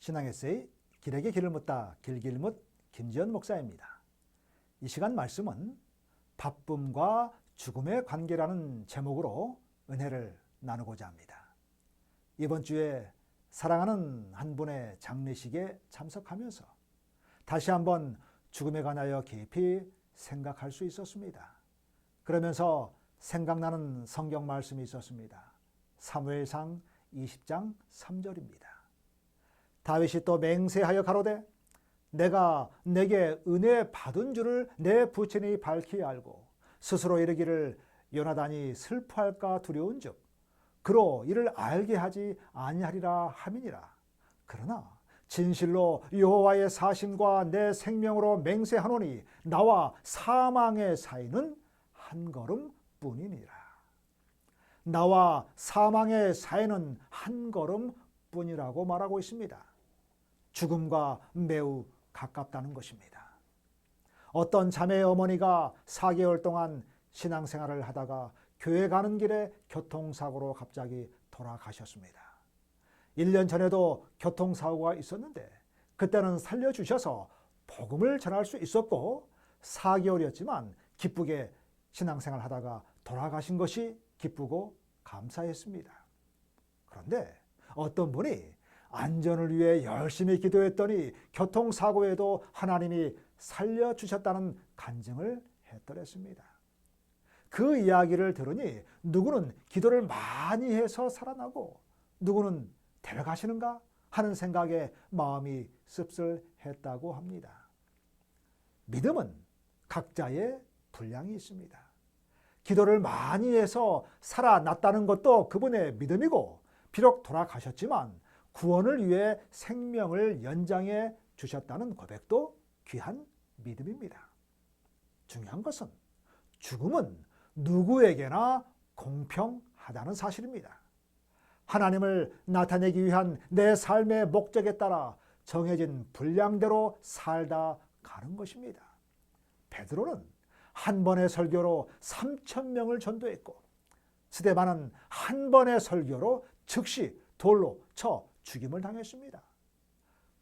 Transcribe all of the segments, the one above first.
신앙 에세이 길에게 길을 묻다 길길묻 김지연 목사입니다. 이 시간 말씀은 바쁨과 죽음의 관계라는 제목으로 은혜를 나누고자 합니다. 이번 주에 사랑하는 한 분의 장례식에 참석하면서 다시 한번 죽음에 관하여 깊이 생각할 수 있었습니다. 그러면서 생각나는 성경 말씀이 있었습니다. 사무엘상 20장 3절입니다. 다윗이 또 맹세하여 가로되 내가 내게 은혜 받은 줄을 내 부친이 밝히 알고 스스로 이르기를 요나단이 슬퍼할까 두려운즉 그로 이를 알게 하지 아니하리라 함이니라. 그러나 진실로 여호와의 사심과 내 생명으로 맹세하노니 나와 사망의 사이는 한 걸음뿐이니라. 나와 사망의 사이는 한 걸음뿐이라고 말하고 있습니다. 죽음과 매우 가깝다는 것입니다. 어떤 자매의 어머니가 4개월 동안 신앙생활을 하다가 교회 가는 길에 교통사고로 갑자기 돌아가셨습니다. 1년 전에도 교통사고가 있었는데 그때는 살려주셔서 복음을 전할 수 있었고 4개월이었지만 기쁘게 신앙생활 하다가 돌아가신 것이 기쁘고 감사했습니다. 그런데 어떤 분이 안전을 위해 열심히 기도했더니 교통사고에도 하나님이 살려주셨다는 간증을 했더랬습니다. 그 이야기를 들으니 누구는 기도를 많이 해서 살아나고 누구는 데려가시는가 하는 생각에 마음이 씁쓸했다고 합니다. 믿음은 각자의 분량이 있습니다. 기도를 많이 해서 살아났다는 것도 그분의 믿음이고 비록 돌아가셨지만 구원을 위해 생명을 연장해 주셨다는 고백도 귀한 믿음입니다. 중요한 것은 죽음은 누구에게나 공평하다는 사실입니다. 하나님을 나타내기 위한 내 삶의 목적에 따라 정해진 분량대로 살다 가는 것입니다. 베드로는 한 번의 설교로 3,000명을 전도했고 스데반은 한 번의 설교로 즉시 돌로 쳐 죽임을 당했습니다.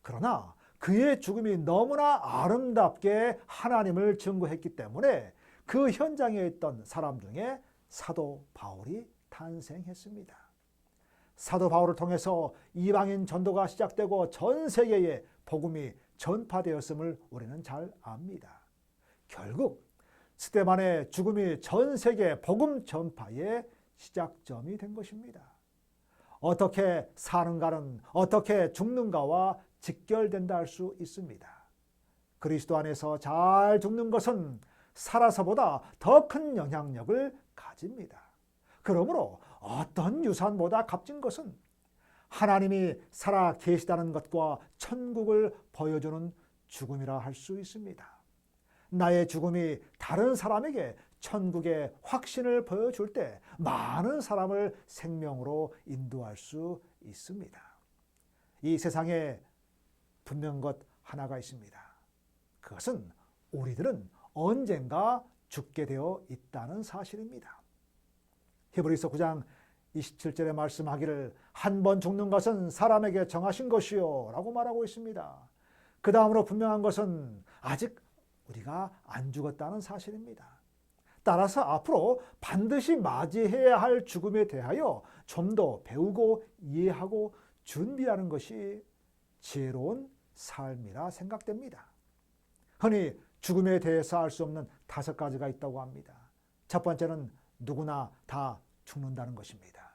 그러나 그의 죽음이 너무나 아름답게 하나님을 증거했기 때문에 그 현장에 있던 사람 중에 사도 바울이 탄생했습니다. 사도 바울을 통해서 이방인 전도가 시작되고 전 세계에 복음이 전파되었음을 우리는 잘 압니다. 결국 스데반의 죽음이 전 세계 복음 전파의 시작점이 된 것입니다. 어떻게 사는가는 어떻게 죽는가와 직결된다 할 수 있습니다. 그리스도 안에서 잘 죽는 것은 살아서보다 더 큰 영향력을 가집니다. 그러므로 어떤 유산보다 값진 것은 하나님이 살아 계시다는 것과 천국을 보여주는 죽음이라 할 수 있습니다. 나의 죽음이 다른 사람에게 천국의 확신을 보여줄 때 많은 사람을 생명으로 인도할 수 있습니다. 이 세상에 분명한 것 하나가 있습니다. 그것은 우리들은 언젠가 죽게 되어 있다는 사실입니다. 히브리서 9장 27절에 말씀하기를 한 번 죽는 것은 사람에게 정하신 것이요 라고 말하고 있습니다. 그 다음으로 분명한 것은 아직 우리가 안 죽었다는 사실입니다. 따라서 앞으로 반드시 맞이해야 할 죽음에 대하여 좀 더 배우고 이해하고 준비하는 것이 지혜로운 삶이라 생각됩니다. 흔히 죽음에 대해서 알 수 없는 5가지가 있다고 합니다. 첫 번째는 누구나 다 죽는다는 것입니다.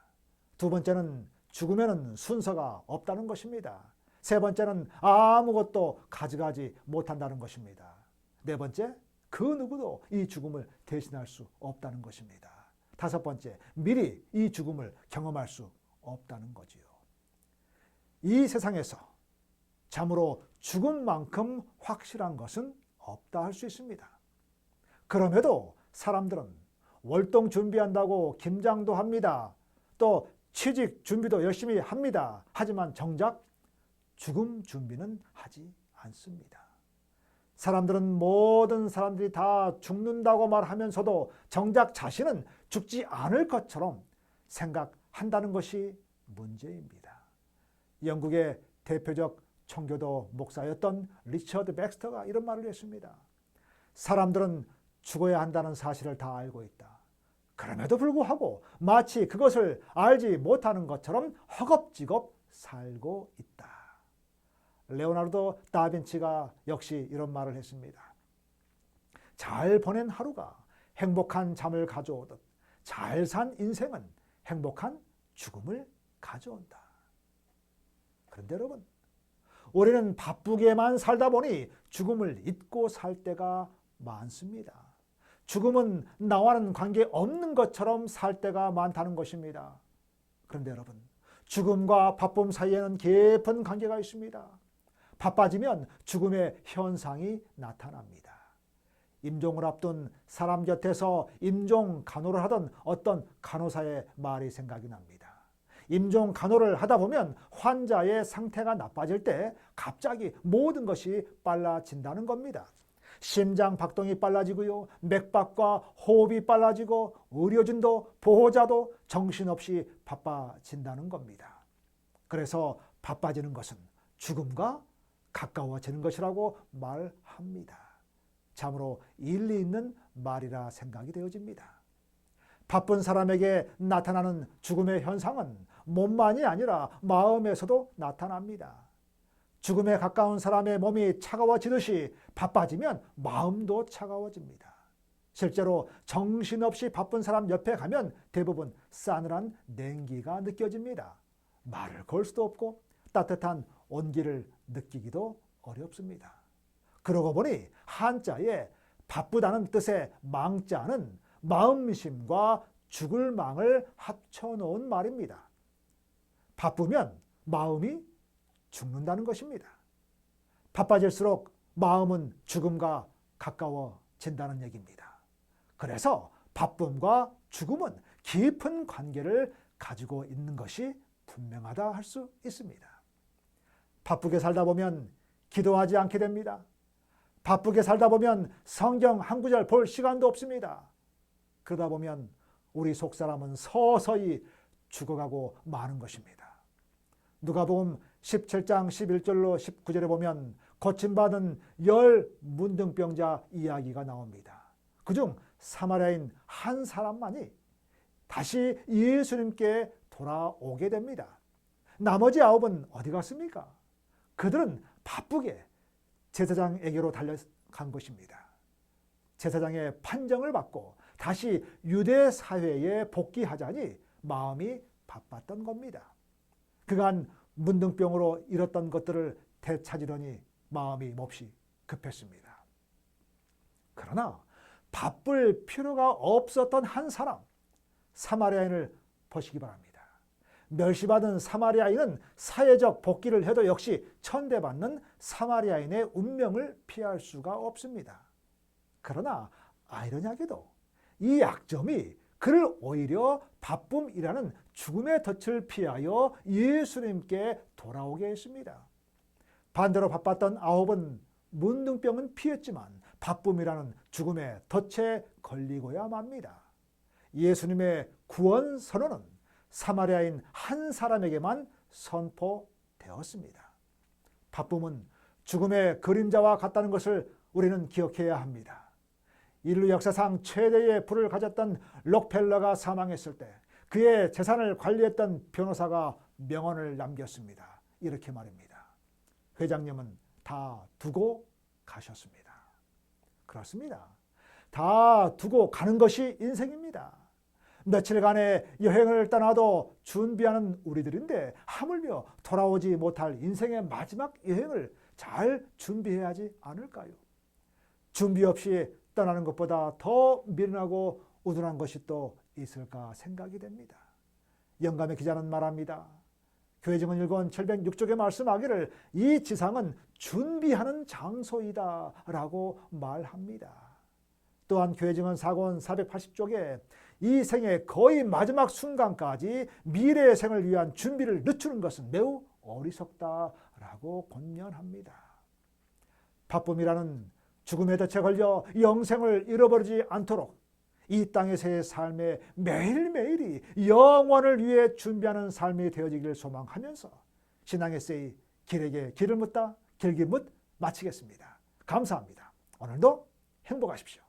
두 번째는 죽으면 순서가 없다는 것입니다. 세 번째는 아무것도 가져가지 못한다는 것입니다. 네 번째, 그 누구도 이 죽음을 대신할 수 없다는 것입니다. 다섯 번째, 미리 이 죽음을 경험할 수 없다는 거지요. 이 세상에서 참으로 죽음만큼 확실한 것은 없다 할 수 있습니다. 그럼에도 사람들은 월동 준비한다고 김장도 합니다. 또 취직 준비도 열심히 합니다. 하지만 정작 죽음 준비는 하지 않습니다. 사람들은 모든 사람들이 다 죽는다고 말하면서도 정작 자신은 죽지 않을 것처럼 생각한다는 것이 문제입니다. 영국의 대표적 청교도 목사였던 리처드 백스터가 이런 말을 했습니다. 사람들은 죽어야 한다는 사실을 다 알고 있다. 그럼에도 불구하고 마치 그것을 알지 못하는 것처럼 허겁지겁 살고 있다. 레오나르도 다빈치가 역시 이런 말을 했습니다. 잘 보낸 하루가 행복한 잠을 가져오듯 잘 산 인생은 행복한 죽음을 가져온다. 그런데 여러분, 우리는 바쁘게만 살다 보니 죽음을 잊고 살 때가 많습니다. 죽음은 나와는 관계없는 것처럼 살 때가 많다는 것입니다. 그런데 여러분, 죽음과 바쁨 사이에는 깊은 관계가 있습니다. 바빠지면 죽음의 현상이 나타납니다. 임종을 앞둔 사람 곁에서 임종 간호를 하던 어떤 간호사의 말이 생각이 납니다. 임종 간호를 하다 보면 환자의 상태가 나빠질 때 갑자기 모든 것이 빨라진다는 겁니다. 심장 박동이 빨라지고요, 맥박과 호흡이 빨라지고 의료진도 보호자도 정신없이 바빠진다는 겁니다. 그래서 바빠지는 것은 죽음과 가까워지는 것이라고 말합니다. 참으로 일리 있는 말이라 생각이 되어집니다. 바쁜 사람에게 나타나는 죽음의 현상은 몸만이 아니라 마음에서도 나타납니다. 죽음에 가까운 사람의 몸이 차가워지듯이 바빠지면 마음도 차가워집니다. 실제로 정신없이 바쁜 사람 옆에 가면 대부분 싸늘한 냉기가 느껴집니다. 말을 걸 수도 없고 따뜻한 온기를 느끼기도 어렵습니다. 그러고 보니 한자에 바쁘다는 뜻의 망자는 마음심과 죽을 망을 합쳐놓은 말입니다. 바쁘면 마음이 죽는다는 것입니다. 바빠질수록 마음은 죽음과 가까워진다는 얘기입니다. 그래서 바쁨과 죽음은 깊은 관계를 가지고 있는 것이 분명하다 할 수 있습니다. 바쁘게 살다 보면 기도하지 않게 됩니다. 바쁘게 살다 보면 성경 한 구절 볼 시간도 없습니다. 그러다 보면 우리 속사람은 서서히 죽어가고 마는 것입니다. 누가복음 17장 11절로 19절에 보면 고침받은 10 문둥병자 이야기가 나옵니다. 그중 사마리아인 한 사람만이 다시 예수님께 돌아오게 됩니다. 나머지 9은 어디 갔습니까? 그들은 바쁘게 제사장에게로 달려간 것입니다. 제사장의 판정을 받고 다시 유대 사회에 복귀하자니 마음이 바빴던 겁니다. 그간 문둥병으로 잃었던 것들을 되찾으려니 마음이 몹시 급했습니다. 그러나 바쁠 필요가 없었던 한 사람, 사마리아인을 보시기 바랍니다. 멸시받은 사마리아인은 사회적 복귀를 해도 역시 천대받는 사마리아인의 운명을 피할 수가 없습니다. 그러나 아이러니하게도 이 약점이 그를 오히려 바쁨이라는 죽음의 덫을 피하여 예수님께 돌아오게 했습니다. 반대로 바빴던 9은 문둥병은 피했지만 바쁨이라는 죽음의 덫에 걸리고야 맙니다. 예수님의 구원 선언은 사마리아인 한 사람에게만 선포되었습니다. 바쁨은 죽음의 그림자와 같다는 것을 우리는 기억해야 합니다. 인류 역사상 최대의 부를 가졌던 록펠러가 사망했을 때 그의 재산을 관리했던 변호사가 명언을 남겼습니다. 이렇게 말입니다. 회장님은 다 두고 가셨습니다. 그렇습니다. 다 두고 가는 것이 인생입니다. 며칠간의 여행을 떠나도 준비하는 우리들인데 하물며 돌아오지 못할 인생의 마지막 여행을 잘 준비해야지 않을까요? 준비 없이 떠나는 것보다 더 미련하고 우둔한 것이 또 있을까 생각이 됩니다. 영감의 기자는 말합니다. 교회증언 1권 706쪽에 말씀하기를 이 지상은 준비하는 장소이다 라고 말합니다. 또한 교회증언 4권 480쪽에 이 생의 거의 마지막 순간까지 미래의 생을 위한 준비를 늦추는 것은 매우 어리석다라고 권면합니다. 바쁨이라는 죽음의 덫에 걸려 영생을 잃어버리지 않도록 이 땅에서의 삶에 매일매일이 영원을 위해 준비하는 삶이 되어지기를 소망하면서 신앙의 세이 길에게 길을 묻다 길기묻 마치겠습니다. 감사합니다. 오늘도 행복하십시오.